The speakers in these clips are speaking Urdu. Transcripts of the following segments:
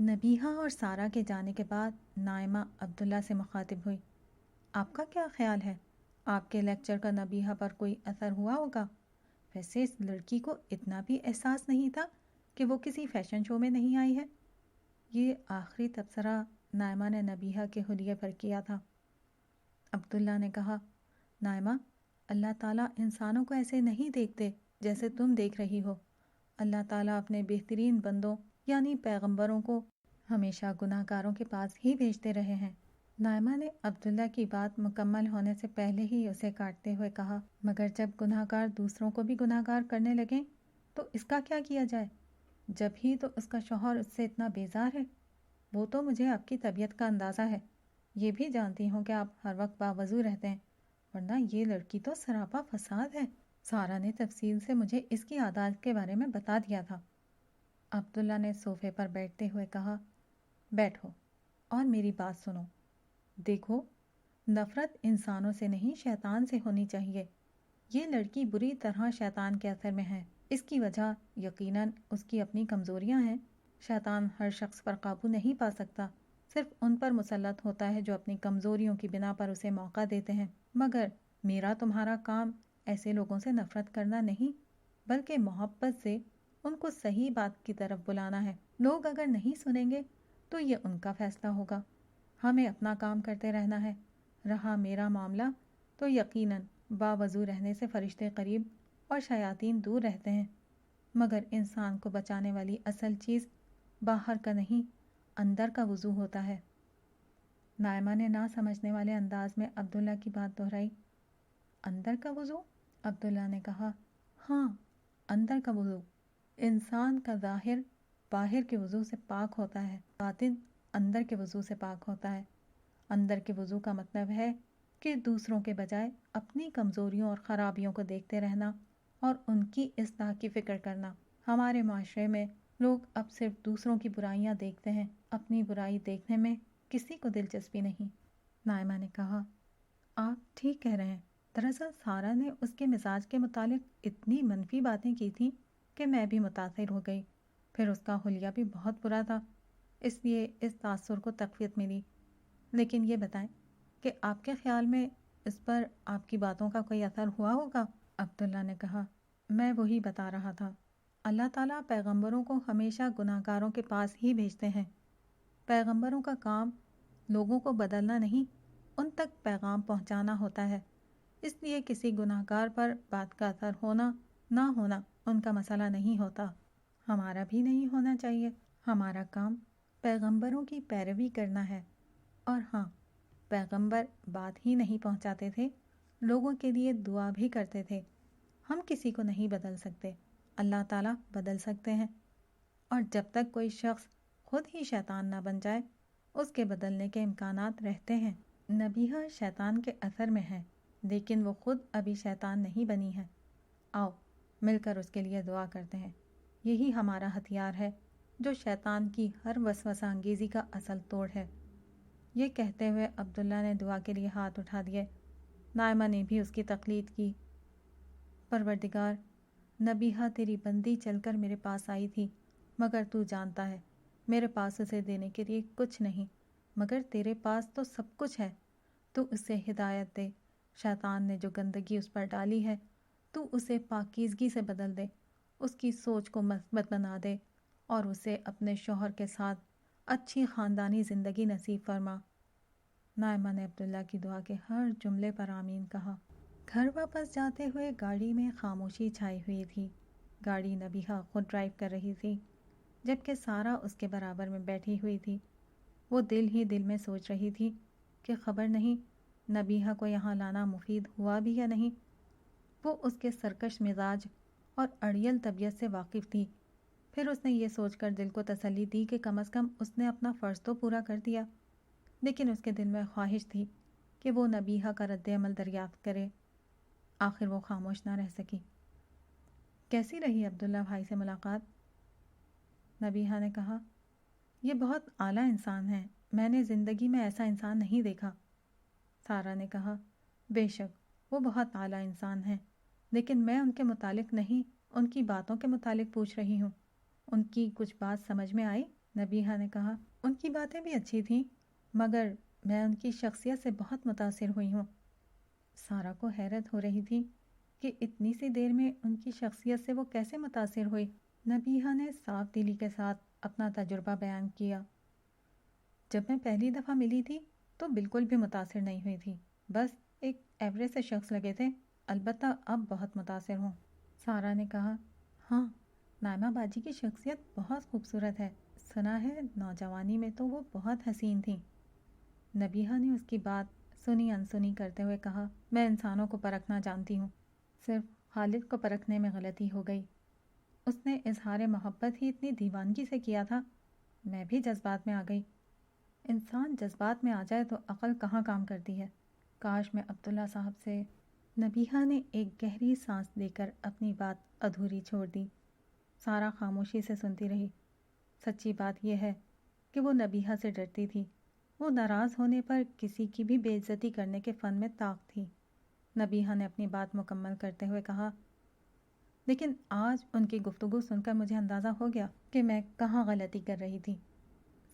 نبیہہ اور سارہ کے جانے کے بعد نائمہ عبداللہ سے مخاطب ہوئی۔ آپ کا کیا خیال ہے؟ آپ کے لیکچر کا نبیہہ پر کوئی اثر ہوا ہوگا؟ ویسے اس لڑکی کو اتنا بھی احساس نہیں تھا کہ وہ کسی فیشن شو میں نہیں آئی ہے۔ یہ آخری تبصرہ نائمہ نے نبیہہ کے حلیے پر کیا تھا۔ عبداللہ نے کہا، نائمہ، اللہ تعالیٰ انسانوں کو ایسے نہیں دیکھتے جیسے تم دیکھ رہی ہو۔ اللہ تعالیٰ اپنے بہترین بندوں یعنی پیغمبروں کو ہمیشہ گناہ گاروں کے پاس ہی بھیجتے رہے ہیں۔ نائمہ نے عبداللہ کی بات مکمل ہونے سے پہلے ہی اسے کاٹتے ہوئے کہا، مگر جب گناہ گار دوسروں کو بھی گناہ گار کرنے لگیں تو اس کا کیا کیا جائے؟ جب ہی تو اس کا شوہر اس سے اتنا بیزار ہے۔ وہ تو مجھے آپ کی طبیعت کا اندازہ ہے، یہ بھی جانتی ہوں کہ آپ ہر وقت باوضو رہتے ہیں، ورنہ یہ لڑکی تو سراپا فساد ہے۔ سارہ نے تفصیل سے مجھے اس کی عادات کے بارے میں بتا دیا تھا۔ عبداللہ نے صوفے پر بیٹھتے ہوئے کہا، بیٹھو اور میری بات سنو۔ دیکھو، نفرت انسانوں سے نہیں شیطان سے ہونی چاہیے۔ یہ لڑکی بری طرح شیطان کے اثر میں ہے۔ اس کی وجہ یقیناً اس کی اپنی کمزوریاں ہیں۔ شیطان ہر شخص پر قابو نہیں پا سکتا، صرف ان پر مسلط ہوتا ہے جو اپنی کمزوریوں کی بنا پر اسے موقع دیتے ہیں۔ مگر میرا تمہارا کام ایسے لوگوں سے نفرت کرنا نہیں، بلکہ محبت سے ان کو صحیح بات کی طرف بلانا ہے۔ لوگ اگر نہیں سنیں گے تو یہ ان کا فیصلہ ہوگا، ہمیں اپنا کام کرتے رہنا ہے۔ رہا میرا معاملہ تو یقیناً باوضو رہنے سے فرشتے قریب اور شیاطین دور رہتے ہیں، مگر انسان کو بچانے والی اصل چیز باہر کا نہیں، اندر کا وضو ہوتا ہے۔ نائمہ نے نہ سمجھنے والے انداز میں عبداللہ کی بات دہرائی۔ اندر کا وضو؟ عبداللہ نے کہا، ہاں، اندر کا وضو۔ انسان کا ظاہر باہر کے وضو سے پاک ہوتا ہے، باطن اندر کے وضو سے پاک ہوتا ہے۔ اندر کے وضو کا مطلب ہے کہ دوسروں کے بجائے اپنی کمزوریوں اور خرابیوں کو دیکھتے رہنا اور ان کی اصلاح کی فکر کرنا۔ ہمارے معاشرے میں لوگ اب صرف دوسروں کی برائیاں دیکھتے ہیں، اپنی برائی دیکھنے میں کسی کو دلچسپی نہیں۔ نائمہ نے کہا، آپ ٹھیک کہہ رہے ہیں۔ دراصل سارہ نے اس کے مزاج کے متعلق اتنی منفی باتیں کی تھیں کہ میں بھی متاثر ہو گئی۔ پھر اس کا حلیہ بھی بہت برا تھا، اس لیے اس تاثر کو تقویت ملی۔ لیکن یہ بتائیں کہ آپ کے خیال میں اس پر آپ کی باتوں کا کوئی اثر ہوا ہوگا؟ عبداللہ نے کہا، میں وہی بتا رہا تھا، اللہ تعالیٰ پیغمبروں کو ہمیشہ گناہ گاروں کے پاس ہی بھیجتے ہیں۔ پیغمبروں کا کام لوگوں کو بدلنا نہیں، ان تک پیغام پہنچانا ہوتا ہے۔ اس لیے کسی گناہ گار پر بات کا اثر ہونا نہ ہونا ان کا مسئلہ نہیں ہوتا، ہمارا بھی نہیں ہونا چاہیے۔ ہمارا کام پیغمبروں کی پیروی کرنا ہے۔ اور ہاں، پیغمبر بات ہی نہیں پہنچاتے تھے، لوگوں کے لیے دعا بھی کرتے تھے۔ ہم کسی کو نہیں بدل سکتے، اللہ تعالیٰ بدل سکتے ہیں، اور جب تک کوئی شخص خود ہی شیطان نہ بن جائے اس کے بدلنے کے امکانات رہتے ہیں۔ نبیہہ شیطان کے اثر میں ہے، لیکن وہ خود ابھی شیطان نہیں بنی ہے۔ آؤ مل کر اس کے لیے دعا کرتے ہیں، یہی ہمارا ہتھیار ہے جو شیطان کی ہر وسوسہ انگیزی کا اصل توڑ ہے۔ یہ کہتے ہوئے عبداللہ نے دعا کے لیے ہاتھ اٹھا دیے۔ نائمہ نے بھی اس کی تقلید کی۔ پروردگار، نبیہہ تیری بندی چل کر میرے پاس آئی تھی، مگر تو جانتا ہے میرے پاس اسے دینے کے لیے کچھ نہیں، مگر تیرے پاس تو سب کچھ ہے۔ تو اسے ہدایت دے، شیطان نے جو گندگی اس پر ڈالی ہے تو اسے پاکیزگی سے بدل دے، اس کی سوچ کو مثبت بنا دے اور اسے اپنے شوہر کے ساتھ اچھی خاندانی زندگی نصیب فرما۔ نائمہ نے عبداللہ کی دعا کے ہر جملے پر آمین کہا۔ گھر واپس جاتے ہوئے گاڑی میں خاموشی چھائی ہوئی تھی۔ گاڑی نبیہہ خود ڈرائیو کر رہی تھی، جبکہ سارہ اس کے برابر میں بیٹھی ہوئی تھی۔ وہ دل ہی دل میں سوچ رہی تھی کہ خبر نہیں نبیہہ کو یہاں لانا مفید ہوا بھی یا نہیں۔ وہ اس کے سرکش مزاج اور اڑیل طبیعت سے واقف تھی۔ پھر اس نے یہ سوچ کر دل کو تسلی دی کہ کم از کم اس نے اپنا فرض تو پورا کر دیا، لیکن اس کے دل میں خواہش تھی کہ وہ نبیہہ کا رد عمل دریافت کرے۔ آخر وہ خاموش نہ رہ سکی۔ کیسی رہی عبداللہ بھائی سے ملاقات؟ نبیہہ نے کہا، یہ بہت اعلیٰ انسان ہے، میں نے زندگی میں ایسا انسان نہیں دیکھا۔ سارہ نے کہا، بے شک وہ بہت اعلیٰ انسان ہیں، لیکن میں ان کے متعلق نہیں، ان کی باتوں کے متعلق پوچھ رہی ہوں۔ ان کی کچھ بات سمجھ میں آئی؟ نبیہہ نے کہا، ان کی باتیں بھی اچھی تھیں، مگر میں ان کی شخصیت سے بہت متاثر ہوئی ہوں۔ سارا کو حیرت ہو رہی تھی کہ اتنی سی دیر میں ان کی شخصیت سے وہ کیسے متاثر ہوئی۔ نبیہہ نے صاف دلی کے ساتھ اپنا تجربہ بیان کیا۔ جب میں پہلی دفعہ ملی تھی تو بالکل بھی متاثر نہیں ہوئی تھی، بس ایک ایوریج سے شخص لگے تھے، البتہ اب بہت متاثر ہوں۔ سارا نے کہا، ہاں، نائمہ باجی کی شخصیت بہت خوبصورت ہے، سنا ہے نوجوانی میں تو وہ بہت حسین تھیں۔ نبیہہ نے اس کی بات سنی انسنی کرتے ہوئے کہا، میں انسانوں کو پرکھنا جانتی ہوں، صرف خالد کو پرکھنے میں غلطی ہو گئی۔ اس نے اظہار محبت ہی اتنی دیوانگی سے کیا تھا، میں بھی جذبات میں آ گئی۔ انسان جذبات میں آ جائے تو عقل کہاں کام کرتی ہے۔ کاش میں عبداللہ صاحب سے۔ نبیہہ نے ایک گہری سانس لے کر اپنی بات ادھوری چھوڑ دی۔ سارا خاموشی سے سنتی رہی۔ سچی بات یہ ہے کہ وہ نبیہہ سے ڈرتی تھی۔ وہ ناراض ہونے پر کسی کی بھی بے عزتی کرنے کے فن میں طاق تھی۔ نبیہہ نے اپنی بات مکمل کرتے ہوئے کہا، لیکن آج ان کی گفتگو سن کر مجھے اندازہ ہو گیا کہ میں کہاں غلطی کر رہی تھی۔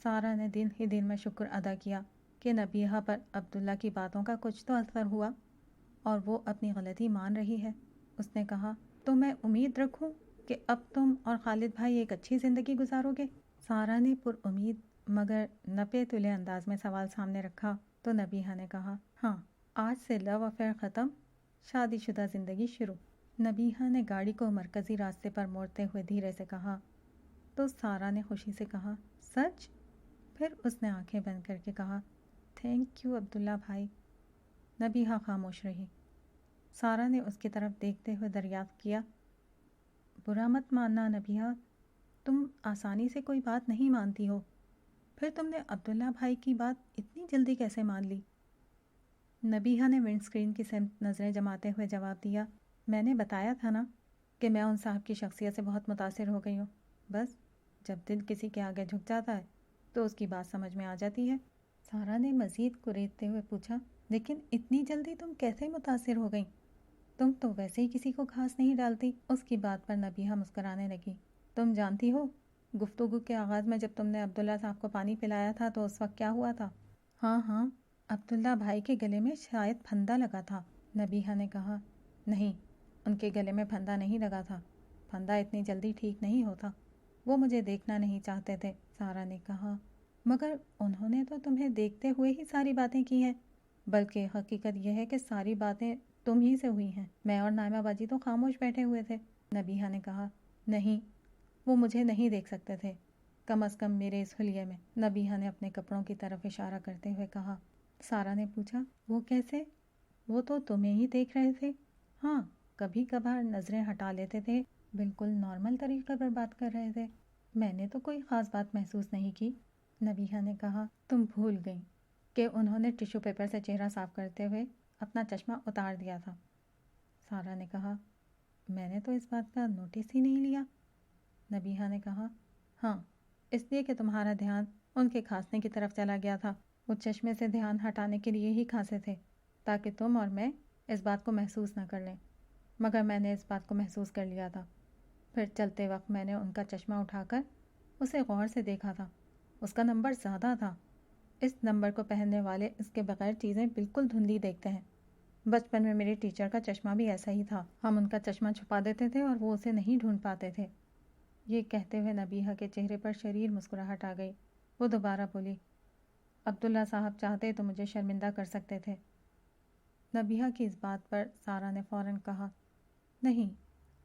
سارا نے دن ہی دن میں شکر ادا کیا کہ نبیہہ پر عبداللہ کی باتوں کا کچھ تو اثر ہوا اور وہ اپنی غلطی مان رہی ہے۔ اس نے کہا، تو میں امید رکھوں کہ اب تم اور خالد بھائی ایک اچھی زندگی گزارو گے؟ سارا نے پر امید مگر نپے تلے انداز میں سوال سامنے رکھا تو نبیہہ نے کہا، ہاں، آج سے لو افیئر ختم، شادی شدہ زندگی شروع۔ نبیہہ نے گاڑی کو مرکزی راستے پر موڑتے ہوئے دھیرے سے کہا تو سارا نے خوشی سے کہا، سچ؟ پھر اس نے آنکھیں بند کر کے کہا، تھینک یو عبداللہ بھائی۔ نبیہہ خاموش رہی۔ سارا نے اس کی طرف دیکھتے ہوئے دریافت کیا، برا مت ماننا نبیہہ، تم آسانی سے کوئی بات نہیں مانتی ہو، پھر تم نے عبداللہ بھائی کی بات اتنی جلدی کیسے مان لی؟ نبیہہ نے ونڈ اسکرین کی سمت نظریں جماتے ہوئے جواب دیا، میں نے بتایا تھا نا کہ میں ان صاحب کی شخصیت سے بہت متاثر ہو گئی ہوں۔ بس جب دل کسی کے آگے جھک جاتا ہے تو اس کی بات سمجھ میں آ جاتی ہے۔ سارا نے مزید کریدتے ہوئے پوچھا، لیکن اتنی جلدی تم کیسے متاثر ہو گئیں؟ تم تو ویسے ہی کسی کو گھاس نہیں ڈالتی۔ اس کی بات پر نبیہہ مسکرانے لگی۔ تم جانتی ہو گفتگو کے آغاز میں جب تم نے عبداللہ صاحب کو پانی پلایا تھا تو اس وقت کیا ہوا تھا؟ ہاں ہاں، عبداللہ بھائی کے گلے میں شاید پھندا لگا تھا۔ نبیہہ نے کہا، نہیں، ان کے گلے میں پھندا نہیں لگا تھا، پھندا اتنی جلدی ٹھیک نہیں ہوتا، وہ مجھے دیکھنا نہیں چاہتے تھے۔ سارا نے کہا، مگر انہوں نے تو تمہیں دیکھتے ہوئے ہی ساری باتیں کی ہیں، بلکہ حقیقت یہ ہے کہ ساری باتیں تم ہی سے ہوئی ہیں، میں اور نائمہ باجی تو خاموش بیٹھے ہوئے تھے۔ نبیہہ نے کہا، نہیں، وہ مجھے نہیں دیکھ سکتے تھے، کم از کم میرے اس حلیے میں۔ نبیہہ نے اپنے کپڑوں کی طرف اشارہ کرتے ہوئے کہا۔ سارا نے پوچھا، وہ کیسے؟ وہ تو تمہیں ہی دیکھ رہے تھے۔ ہاں، کبھی کبھار نظریں ہٹا لیتے تھے، بالکل نارمل طریقے پر بات کر رہے تھے، میں نے تو کوئی خاص بات محسوس نہیں کی۔ نبیہہ نے کہا، تم بھول گئیں کہ انہوں نے ٹیشو پیپر سے چہرہ صاف کرتے ہوئے اپنا چشمہ اتار دیا تھا۔ سارا نے کہا، میں نے تو اس بات کا نوٹس ہی نہیں لیا۔ نبیہہ نے کہا، ہاں، اس لیے کہ تمہارا دھیان ان کے کھانسنے کی طرف چلا گیا تھا، وہ چشمے سے دھیان ہٹانے کے لیے ہی کھانسے تھے تاکہ تم اور میں اس بات کو محسوس نہ کر لیں، مگر میں نے اس بات کو محسوس کر لیا تھا۔ پھر چلتے وقت میں نے ان کا چشمہ اٹھا کر اسے غور سے دیکھا تھا، اس کا نمبر زیادہ تھا۔ اس نمبر کو پہننے والے اس کے بغیر چیزیں بالکل دھندلی دیکھتے ہیں۔ بچپن میں میرے ٹیچر کا چشمہ بھی ایسا ہی تھا، ہم ان کا چشمہ چھپا دیتے تھے اور وہ اسے نہیں ڈھونڈ پاتے تھے۔ یہ کہتے ہوئے نبیہہ کے چہرے پر شریر مسکراہٹ آ گئی۔ وہ دوبارہ بولی، عبداللہ صاحب چاہتے تو مجھے شرمندہ کر سکتے تھے۔ نبیہہ کی اس بات پر سارا نے فوراً کہا، نہیں،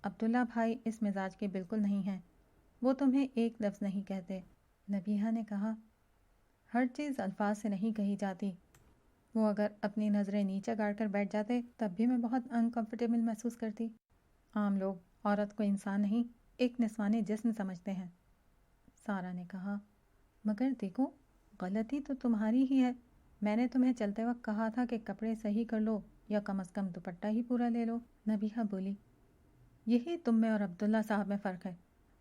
عبداللہ بھائی اس مزاج کے بالکل نہیں ہیں، وہ تمہیں ایک لفظ نہیں کہتے۔ نبیہہ نے کہا، ہر چیز الفاظ سے نہیں کہی جاتی، وہ اگر اپنی نظریں نیچے گاڑ کر بیٹھ جاتے تب بھی میں بہت انکمفرٹیبل محسوس کرتی۔ عام لوگ عورت کو انسان نہیں، ایک نسوانی جسم سمجھتے ہیں۔ سارا نے کہا، مگر دیکھو، غلطی تو تمہاری ہی ہے، میں نے تمہیں چلتے وقت کہا تھا کہ کپڑے صحیح کر لو یا کم از کم دوپٹہ ہی پورا لے لو۔ نبیہہ بولی، یہی تم میں اور عبداللہ صاحب میں فرق ہے،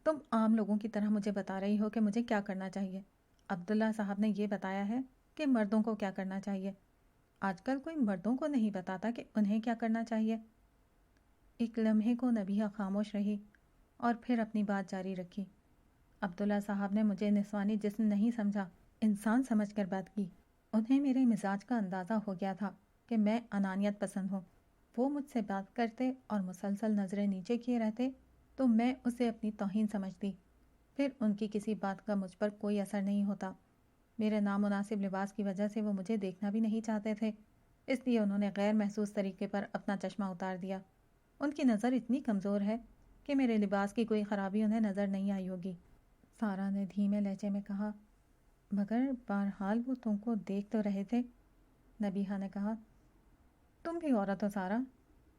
تم عام لوگوں کی طرح مجھے بتا رہی ہو کہ مجھے کیا کرنا چاہیے، عبداللہ صاحب نے یہ بتایا ہے کہ مردوں کو کیا کرنا چاہیے، آج کل کوئی مردوں کو نہیں بتاتا کہ انہیں کیا کرنا چاہیے۔ ایک لمحے کو نبیہہ خاموش رہی اور پھر اپنی بات جاری رکھی، عبداللہ صاحب نے مجھے نسوانی جسم نہیں سمجھا، انسان سمجھ کر بات کی۔ انہیں میرے مزاج کا اندازہ ہو گیا تھا کہ میں انانیت پسند ہوں۔ وہ مجھ سے بات کرتے اور مسلسل نظریں نیچے کیے رہتے تو میں اسے اپنی توہین سمجھتی، پھر ان کی کسی بات کا مجھ پر کوئی اثر نہیں ہوتا۔ میرے نامناسب لباس کی وجہ سے وہ مجھے دیکھنا بھی نہیں چاہتے تھے، اس لیے انہوں نے غیر محسوس طریقے پر اپنا چشمہ اتار دیا۔ ان کی نظر اتنی کمزور ہے کہ میرے لباس کی کوئی خرابی انہیں نظر نہیں آئی ہوگی۔ سارا نے دھیمے لہجے میں کہا، مگر بہرحال وہ تم کو دیکھ تو رہے تھے۔ نبیہہ نے کہا، تم بھی عورت ہو سارا،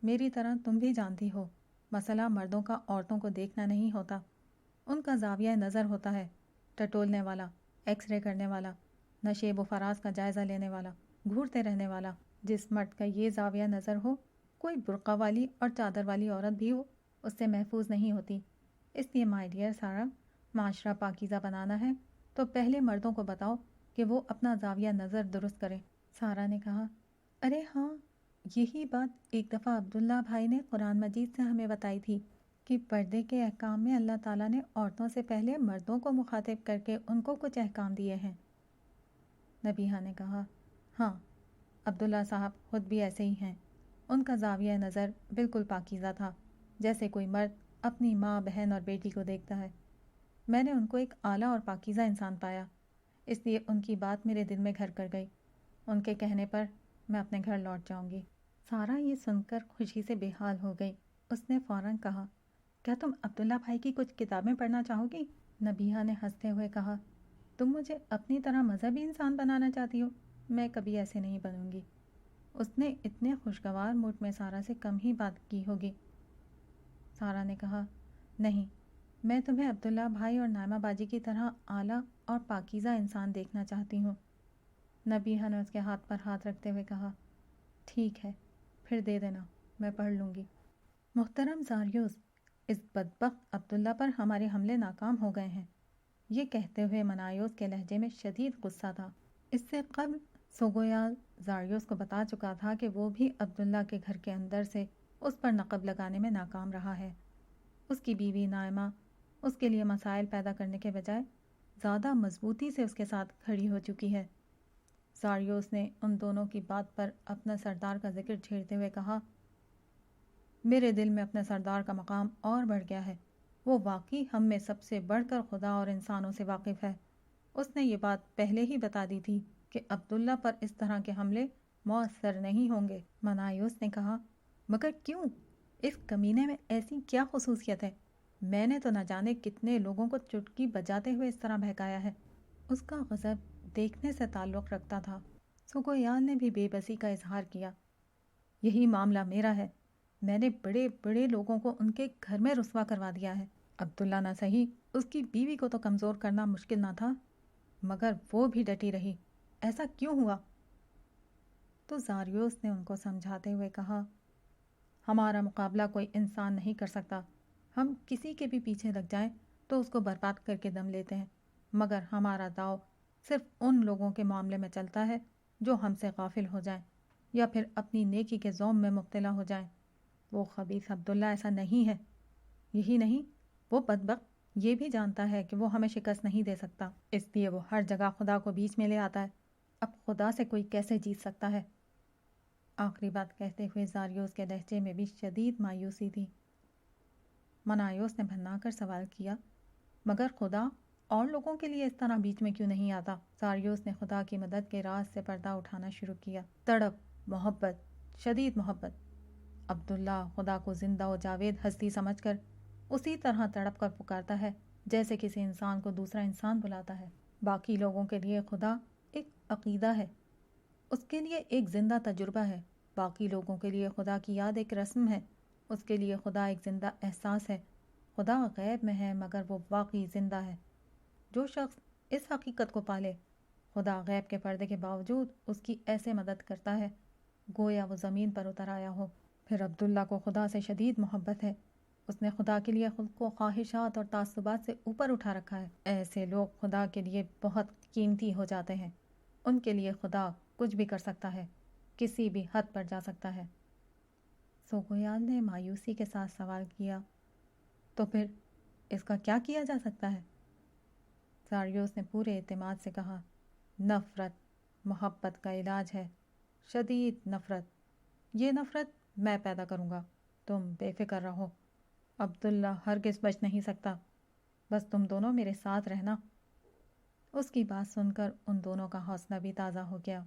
میری طرح تم بھی جانتی ہو مسئلہ مردوں کا عورتوں کو دیکھنا نہیں ہوتا، ان کا زاویہ نظر ہوتا ہے، ٹٹولنے والا، ایکس رے کرنے والا، نشیب و فراز کا جائزہ لینے والا، گھورتے رہنے والا۔ جس مرد کا یہ زاویہ نظر ہو، کوئی برقع والی اور چادر والی عورت بھی ہو، اس سے محفوظ نہیں ہوتی۔ اس لیے مائی ڈیئر سارا، معاشرہ پاکیزہ بنانا ہے تو پہلے مردوں کو بتاؤ کہ وہ اپنا زاویہ نظر درست کریں۔ سارا نے کہا، ارے ہاں، یہی بات ایک دفعہ عبداللہ بھائی نے قرآن مجید سے ہمیں بتائی تھی کہ پردے کے احکام میں اللہ تعالیٰ نے عورتوں سے پہلے مردوں کو مخاطب کر کے ان کو کچھ احکام دیے ہیں۔ نبیہہ نے کہا، ہاں، عبداللہ صاحب خود بھی ایسے ہی ہیں، ان کا زاویہ نظر بالکل پاکیزہ تھا، جیسے کوئی مرد اپنی ماں، بہن اور بیٹی کو دیکھتا ہے۔ میں نے ان کو ایک اعلیٰ اور پاکیزہ انسان پایا، اس لیے ان کی بات میرے دل میں گھر کر گئی۔ ان کے کہنے پر میں اپنے گھر لوٹ جاؤں گی۔ سارا یہ سن کر خوشی سے بے حال ہو گئی۔ اس نے فوراً کہا، کیا تم عبداللہ بھائی کی کچھ کتابیں پڑھنا چاہو گی؟ نبیہہ نے ہنستے ہوئے کہا، تم مجھے اپنی طرح مذہبی انسان بنانا چاہتی ہو؟ میں کبھی ایسے نہیں بنوں گی۔ اس نے اتنے خوشگوار موڈ میں سارا سے کم ہی بات کی ہوگی۔ سارا نے کہا، نہیں، میں تمہیں عبداللہ بھائی اور نائمہ باجی کی طرح اعلیٰ اور پاکیزہ انسان دیکھنا چاہتی ہوں۔ نبیہہ نے اس کے ہاتھ پر ہاتھ رکھتے ہوئے کہا، ٹھیک ہے، پھر دے دینا، میں پڑھ لوں گی۔ محترم زاریوس، اس بدبخت عبداللہ پر ہمارے حملے ناکام ہو گئے ہیں۔ یہ کہتے ہوئے منایوس کے لہجے میں شدید غصہ تھا۔ اس سے قبل سوگویال زاریوس کو بتا چکا تھا کہ وہ بھی عبداللہ کے گھر کے اندر سے اس پر نقب لگانے میں ناکام رہا ہے۔ اس کی بیوی نائمہ اس کے لیے مسائل پیدا کرنے کے بجائے زیادہ مضبوطی سے اس کے ساتھ کھڑی ہو چکی ہے۔ زاریوس نے ان دونوں کی بات پر اپنا سردار کا ذکر چھیڑتے ہوئے کہا، میرے دل میں اپنے سردار کا مقام اور بڑھ گیا ہے۔ وہ واقعی ہم میں سب سے بڑھ کر خدا اور انسانوں سے واقف ہے۔ اس نے یہ بات پہلے ہی بتا دی تھی کہ عبداللہ پر اس طرح کے حملے مؤثر نہیں ہوں گے۔ منایوس نے کہا، مگر کیوں؟ اس کمینے میں ایسی کیا خصوصیت ہے؟ میں نے تو نہ جانے کتنے لوگوں کو چٹکی بجاتے ہوئے اس طرح بہکایا ہے۔ اس کا غضب دیکھنے سے تعلق رکھتا تھا۔ سوگویال نے بھی بے بسی کا اظہار کیا، یہی معاملہ میرا ہے۔ میں نے بڑے بڑے لوگوں کو ان کے گھر میں رسوا کروا دیا ہے۔ عبداللہ نہ صحیح، اس کی بیوی کو تو کمزور کرنا مشکل نہ تھا، مگر وہ بھی ڈٹی رہی۔ ایسا کیوں ہوا؟ تو زاریوس نے ان کو سمجھاتے ہوئے کہا، ہمارا مقابلہ کوئی انسان نہیں کر سکتا۔ ہم کسی کے بھی پیچھے لگ جائیں تو اس کو برباد کر کے دم لیتے ہیں، مگر ہمارا داؤ صرف ان لوگوں کے معاملے میں چلتا ہے جو ہم سے غافل ہو جائیں یا پھر اپنی نیکی کے زوم میں مبتلا ہو جائیں۔ وہ خبیث عبداللہ ایسا نہیں ہے۔ یہی نہیں، وہ بدبخت یہ بھی جانتا ہے کہ وہ ہمیں شکست نہیں دے سکتا، اس لیے وہ ہر جگہ خدا کو بیچ میں لے آتا ہے۔ اب خدا سے کوئی کیسے جیت سکتا ہے؟ آخری بات کہتے ہوئے زاریوس کے لہجے میں بھی شدید مایوسی تھی۔ منایوس نے بھنا کر سوال کیا، مگر خدا اور لوگوں کے لیے اس طرح بیچ میں کیوں نہیں آتا؟ زاریوس نے خدا کی مدد کے راز سے پردہ اٹھانا شروع کیا۔ تڑپ، محبت، شدید محبت۔ عبداللہ خدا کو زندہ و جاوید ہستی سمجھ کر اسی طرح تڑپ کر پکارتا ہے جیسے کسی انسان کو دوسرا انسان بلاتا ہے۔ باقی لوگوں کے لیے خدا ایک عقیدہ ہے، اس کے لیے ایک زندہ تجربہ ہے۔ باقی لوگوں کے لیے خدا کی یاد ایک رسم ہے، اس کے لیے خدا ایک زندہ احساس ہے۔ خدا غیب میں ہے مگر وہ واقعی زندہ ہے۔ جو شخص اس حقیقت کو پالے، خدا غیب کے پردے کے باوجود اس کی ایسے مدد کرتا ہے گویا وہ زمین پر اتر آیا ہو۔ پھر عبداللہ کو خدا سے شدید محبت ہے۔ اس نے خدا کے لیے خود کو خواہشات اور تعصبات سے اوپر اٹھا رکھا ہے۔ ایسے لوگ خدا کے لیے بہت قیمتی ہو جاتے ہیں۔ ان کے لیے خدا کچھ بھی کر سکتا ہے، کسی بھی حد پر جا سکتا ہے۔ سوگویال نے مایوسی کے ساتھ سوال کیا، تو پھر اس کا کیا کیا جا سکتا ہے؟ ساریوس نے پورے اعتماد سے کہا، نفرت محبت کا علاج ہے، شدید نفرت۔ یہ نفرت میں پیدا کروں گا، تم بے فکر رہو۔ عبداللہ ہرگز بچ نہیں سکتا، بس تم دونوں میرے ساتھ رہنا۔ اس کی بات سن کر ان دونوں کا حوصلہ بھی تازہ ہو گیا۔